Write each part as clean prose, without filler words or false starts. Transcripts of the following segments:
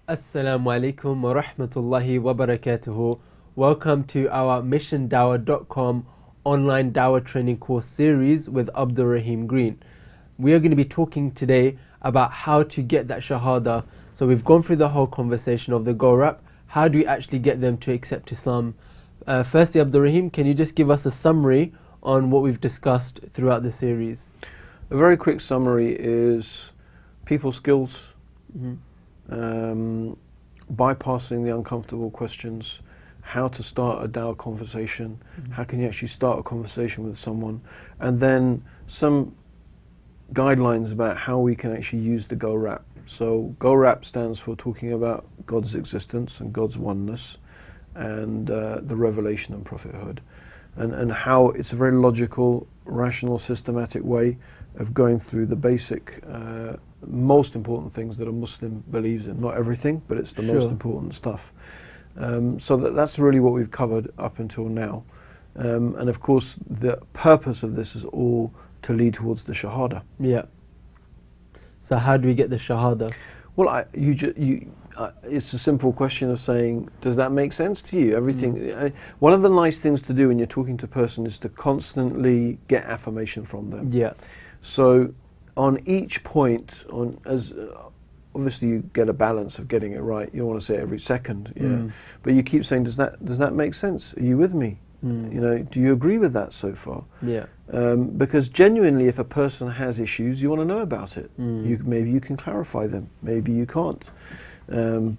Assalamu alaikum wa rahmatullahi wa barakatuhu. Welcome to our Dawah.com online Dawah training course series with Abdurraheem Green. We are going to be talking today about how to get that Shahadah. So we've gone through the whole conversation of the Go-Rap. How do we actually get them to accept Islam? Firstly, Abdurraheem, can you just give us a summary on what we've discussed throughout the series? A very quick summary is people skills, bypassing the uncomfortable questions, how to start a Dawah conversation, how can you actually start a conversation with someone, and then some guidelines about how we can actually use the Go-Rap. So Go-Rap stands for talking about God's existence and God's oneness and the revelation and prophethood, and how it's a very logical, rational, systematic way of going through the basic most important things that a Muslim believes in. Not everything, but it's the most important stuff. So that's really what we've covered up until now. And of course, the purpose of this is all to lead towards the Shahadah. Yeah. So how do we get the Shahadah? Well, it's a simple question of saying, does that make sense to you? Everything. One of the nice things to do when you're talking to a person is to constantly get affirmation from them. Yeah. So on each point, obviously you get a balance of getting it right. You don't want to say it every second, but you keep saying, does that make sense? Are you with me? You know, do you agree with that so far? Yeah. Because genuinely, if a person has issues, you want to know about it. Maybe you can clarify them, maybe you can't.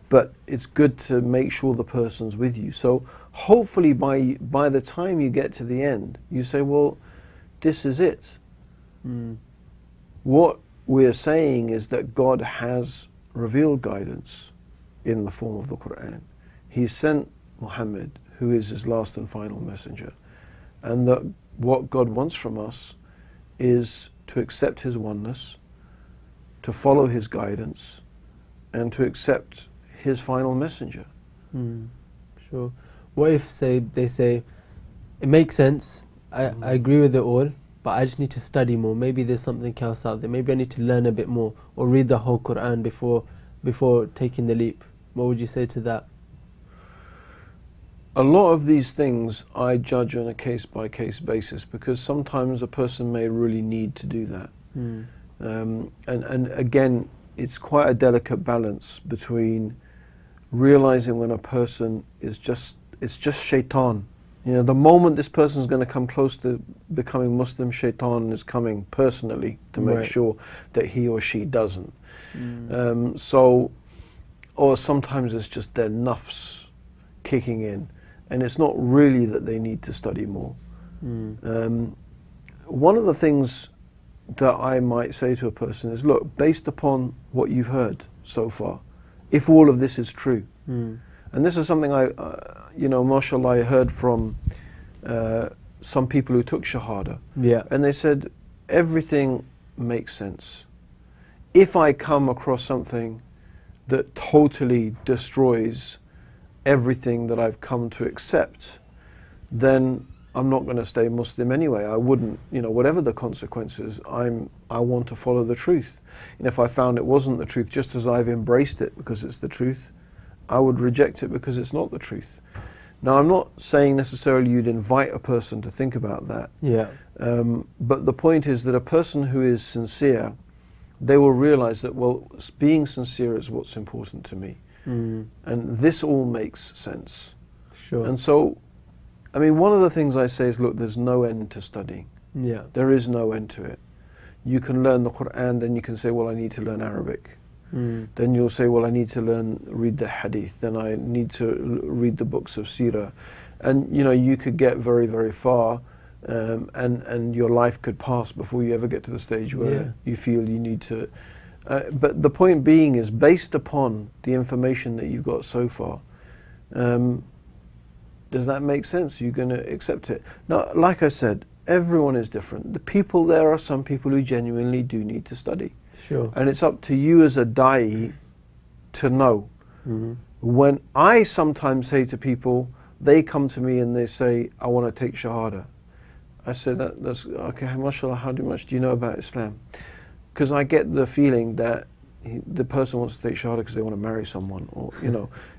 But it's good to make sure the person's with you. So hopefully by the time you get to the end, you say, well, this is it. What we're saying is that God has revealed guidance in the form of the Quran. He sent Muhammad, who is his last and final messenger, and that what God wants from us is to accept his oneness, to follow his guidance, and to accept his final messenger. Sure. What if they say, it makes sense, I agree with it all, but I just need to study more. Maybe there's something else out there. Maybe I need to learn a bit more or read the whole Quran before taking the leap. What would you say to that? A lot of these things I judge on a case-by-case basis, because sometimes a person may really need to do that. And again, it's quite a delicate balance between realizing when a person it's just shaitan. You know, the moment this person is going to come close to becoming Muslim, shaitan is coming personally to make sure that he or she doesn't. Or sometimes it's just their nafs kicking in, and it's not really that they need to study more. One of the things that I might say to a person is, look, based upon what you've heard so far, if all of this is true, and this is something mashallah, I heard from some people who took Shahadah. Yeah. And they said, everything makes sense. If I come across something that totally destroys everything that I've come to accept, then I'm not going to stay Muslim anyway. I wouldn't, whatever the consequences, I want to follow the truth. And if I found it wasn't the truth, just as I've embraced it because it's the truth, I would reject it because it's not the truth. Now, I'm not saying necessarily you'd invite a person to think about that. Yeah. But the point is that a person who is sincere, they will realize that, well, being sincere is what's important to me. And this all makes sense. Sure. And so, I mean, one of the things I say is, look, there's no end to studying. Yeah. There is no end to it. You can learn the Quran, then you can say, well, I need to learn Arabic. Then you'll say, well, I need to read the hadith, then I need to read the books of seerah. And you could get very, very far, and your life could pass before you ever get to the stage where you feel you need to. But the point being is, based upon the information that you've got so far, does that make sense? Are you going to accept it? Now, like I said, everyone is different. There are some people who genuinely do need to study. Sure. And it's up to you as a da'i to know. When I sometimes say to people, they come to me and they say, I want to take Shahadah. I said, that's okay, mashallah, how much do you know about Islam? Because I get the feeling that the person wants to take Shahadah because they want to marry someone, or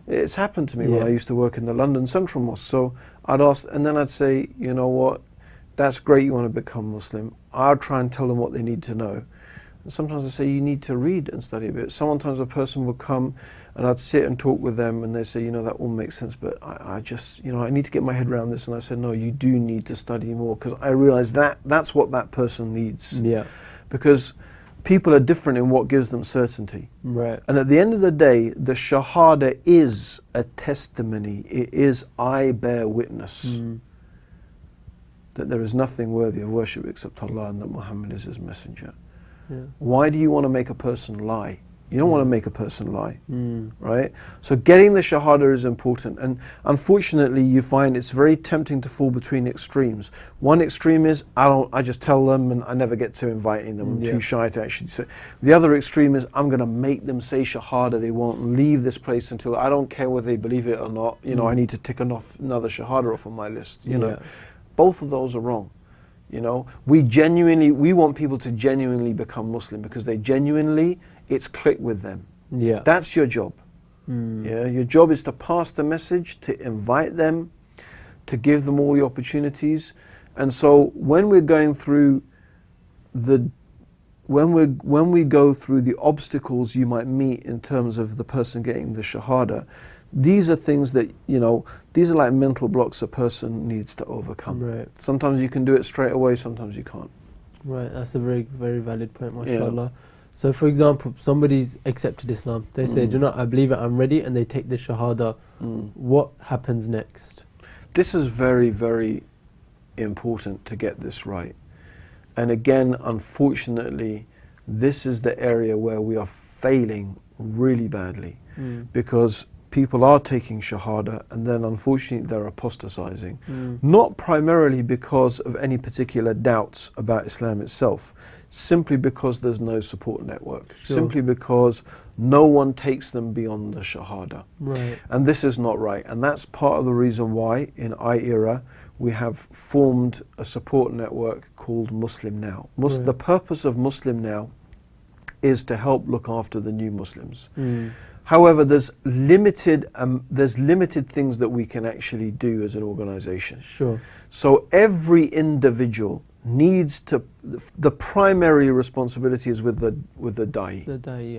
it's happened to me when I used to work in the London Central Mosque. So I'd ask, and then I'd say, you know what, that's great, you want to become Muslim. I'll try and tell them what they need to know. And sometimes I say, you need to read and study a bit. Sometimes a person will come and I'd sit and talk with them and they say, that all makes sense, but I just, I need to get my head around this. And I said, no, you do need to study more, because I realize that's what that person needs. Yeah. Because people are different in what gives them certainty. Right. And at the end of the day, the Shahada is a testimony. It is, I bear witness that there is nothing worthy of worship except Allah and that Muhammad is his messenger. Yeah. Why do you want to make a person lie? You don't want to make a person lie, right? So getting the Shahada is important. And unfortunately, you find it's very tempting to fall between extremes. One extreme is, I just tell them and I never get to inviting them. I'm too shy to actually say. The other extreme is, I'm going to make them say Shahada. They won't leave this place until, I don't care whether they believe it or not. I need to tick another Shahada off on my list. Both of those are wrong. We want people to genuinely become Muslim, because it's clicked with them. Yeah. That's your job. Yeah. Your job is to pass the message, to invite them, to give them all the opportunities. And so when we're going through when we go through the obstacles you might meet in terms of the person getting the Shahada, these are things that, these are like mental blocks a person needs to overcome. Right. Sometimes you can do it straight away, sometimes you can't. Right, that's a very, very valid point, mashallah. Yeah. So for example, somebody's accepted Islam, they say, I believe it, I'm ready, and they take the Shahada. What happens next? This is very, very important to get this right. And again, unfortunately, this is the area where we are failing really badly, because people are taking Shahada and then unfortunately they're apostatizing. Not primarily because of any particular doubts about Islam itself, simply because there's no support network, simply because no one takes them beyond the Shahada. Right. And this is not right. And that's part of the reason why in IERA we have formed a support network called Muslim Now. The purpose of Muslim Now is to help look after the new Muslims. However, there's limited things that we can actually do as an organization. Sure. So every individual needs to, the primary responsibility is with the da'i. The da'i,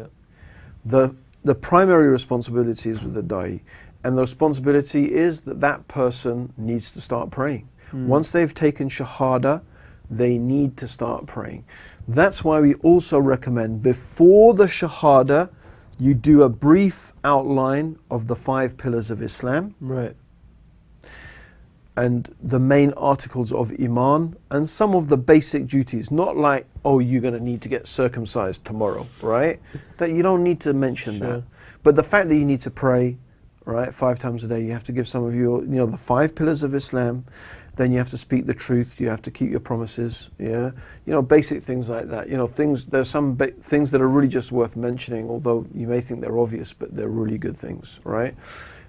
yeah. The primary responsibility is with the da'i, and the responsibility is that person needs to start praying. Once they've taken Shahada, they need to start praying. That's why we also recommend, before the Shahada, you do a brief outline of the 5 pillars of Islam. Right. And the main articles of Iman, and some of the basic duties. Not like, oh, you're going to need to get circumcised tomorrow, right? That you don't need to mention that. But the fact that you need to pray, right, 5 times a day, you have to give some of your, the 5 pillars of Islam. Then you have to speak the truth. You have to keep your promises. Yeah, basic things like that. There's some things that are really just worth mentioning, although you may think they're obvious, but they're really good things, right?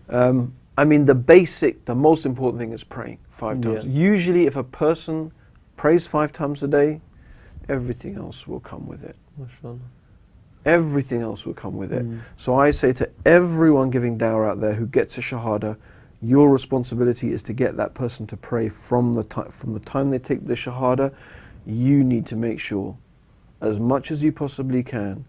The most important thing is praying 5 times. Usually, if a person prays 5 times a day, everything else will come with it. Mashallah. Everything else will come with it. So I say to everyone giving dawah out there who gets a Shahada, your responsibility is to get that person to pray from the time they take the Shahada. You need to make sure, as much as you possibly can,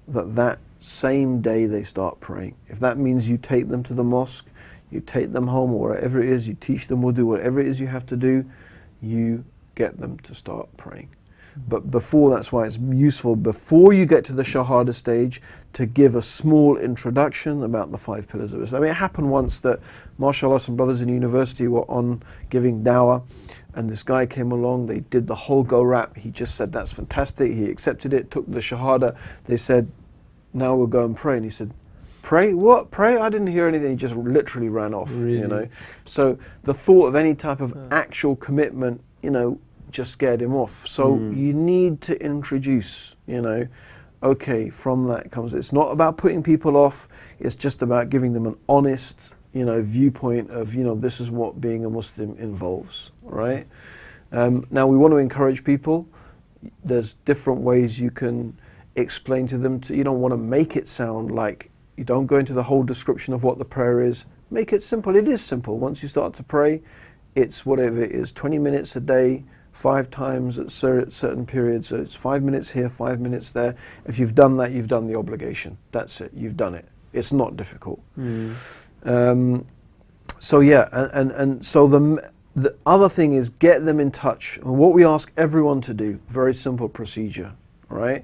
that same day they start praying. If that means you take them to the mosque, you take them home, or wherever it is, you teach them wudu, whatever it is you have to do, you get them to start praying. But that's why it's useful, before you get to the Shahada stage, to give a small introduction about the 5 pillars of Islam. It happened once that, mashallah, some brothers in university were on giving dawah, and this guy came along, they did the whole go-rap, he just said, that's fantastic, he accepted it, took the Shahada. They said, now we'll go and pray. And he said, pray? What? Pray? I didn't hear anything. He just literally ran off, Really? So the thought of any type of actual commitment, just scared him off. So you need to introduce, okay, from that comes, it's not about putting people off, it's just about giving them an honest, viewpoint of, this is what being a Muslim involves, right? Now we want to encourage people. There's different ways you can explain to them, you don't want to make it sound like, you don't go into the whole description of what the prayer is. Make it simple. It is simple. Once you start to pray, it's whatever it is, 20 minutes a day, 5 times at certain periods. So it's 5 minutes here, 5 minutes there. If you've done that, you've done the obligation. That's it. You've done it. It's not difficult. So yeah, and so the other thing is get them in touch. And what we ask everyone to do, very simple procedure, right?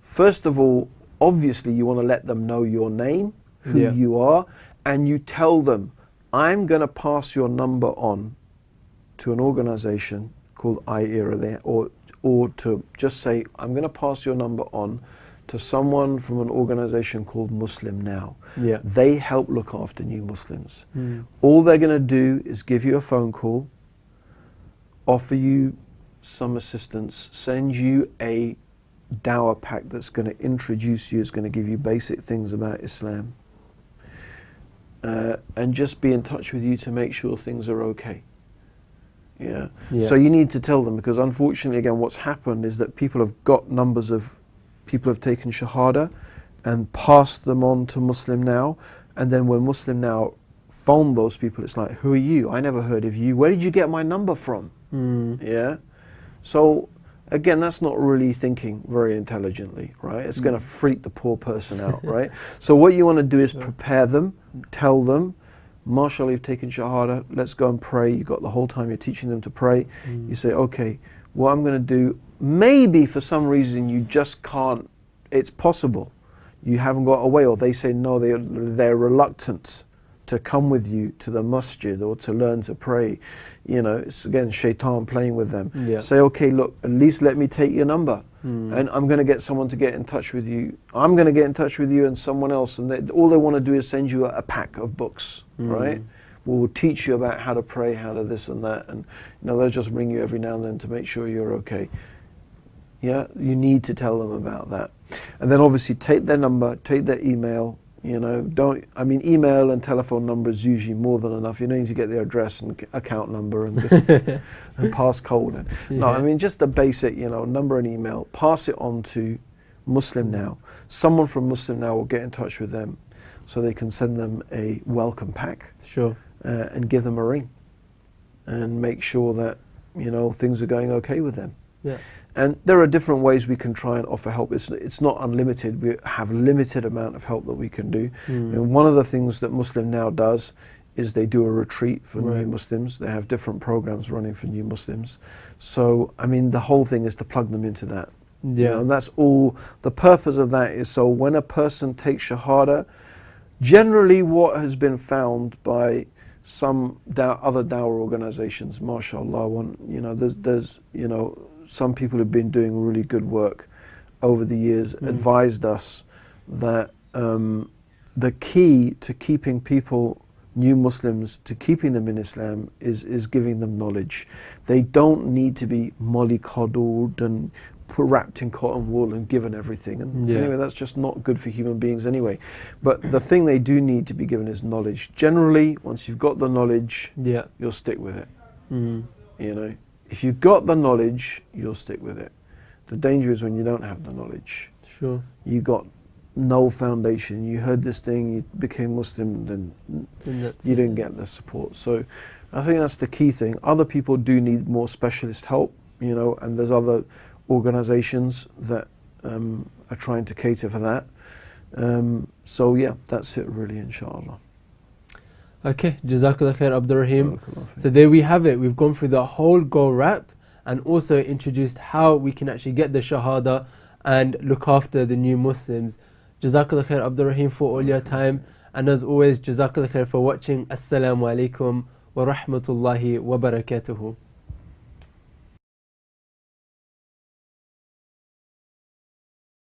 First of all, obviously you want to let them know your name, who you are, and you tell them, I'm going to pass your number on to an organization called IERA there, or to just say, I'm going to pass your number on to someone from an organization called Muslim Now. Yeah. They help look after new Muslims. All they're going to do is give you a phone call, offer you some assistance, send you a Dawah pack that's going to introduce you, it's going to give you basic things about Islam, and just be in touch with you to make sure things are okay. Yeah. So you need to tell them, because unfortunately, again, what's happened is that people have got numbers of people have taken Shahadah and passed them on to Muslim Now, and then when Muslim Now phone those people, it's like, who are you? I never heard of you. Where did you get my number from? Yeah. So again, that's not really thinking very intelligently, right? It's going to freak the poor person out, right? So what you want to do is prepare them, tell them, mashallah, you've taken Shahada, let's go and pray. You've got the whole time you're teaching them to pray. You say, okay, what I'm going to do, maybe for some reason you just can't, it's possible. You haven't got a way, or they say no, they're reluctant to come with you to the masjid or to learn to pray. You know, it's again shaitan playing with them. Say, okay, look, at least let me take your number, and I'm going to get someone to get in touch with you. I'm going to get in touch with you and someone else, and all they want to do is send you a pack of books, right? We'll teach you about how to pray, how to this and that, and they'll just ring you every now and then to make sure you're okay. Yeah, you need to tell them about that. And then obviously take their number, take their email, email and telephone number is usually more than enough. You don't need to get their address and account number and this and passcode. No, I mean just the basic, number and email. Pass it on to Muslim Now. Someone from Muslim Now will get in touch with them so they can send them a welcome pack. Sure. And give them a ring and make sure that, things are going okay with them. Yeah. And there are different ways we can try and offer help. It's not unlimited. We have a limited amount of help that we can do. And one of the things that Muslim Now does is they do a retreat for new Muslims. They have different programs running for new Muslims. So, I mean, the whole thing is to plug them into that. Yeah. And that's all. The purpose of that is so when a person takes Shahada, generally what has been found by some other Dawah organizations, mashallah, there's some people have been doing really good work over the years, advised us that the key to keeping people, new Muslims, to keeping them in Islam is giving them knowledge. They don't need to be mollycoddled and wrapped in cotton wool and given everything. And anyway, that's just not good for human beings anyway. But the thing they do need to be given is knowledge. Generally, once you've got the knowledge, you'll stick with it. If you've got the knowledge, you'll stick with it. The danger is when you don't have the knowledge. Sure. You got no foundation. You heard this thing, you became Muslim, then you didn't get the support. So I think that's the key thing. Other people do need more specialist help, and there's other organizations that are trying to cater for that. So yeah, that's it really, inshallah. Okay, Jazakallah khair, Abdurraheem. So there we have it. We've gone through the whole goal wrap and also introduced how we can actually get the Shahada and look after the new Muslims. Jazakallah khair, Abdurraheem, for all your time. And as always, Jazakallah khair for watching. Assalamu alaikum wa rahmatullahi wa barakatuhu.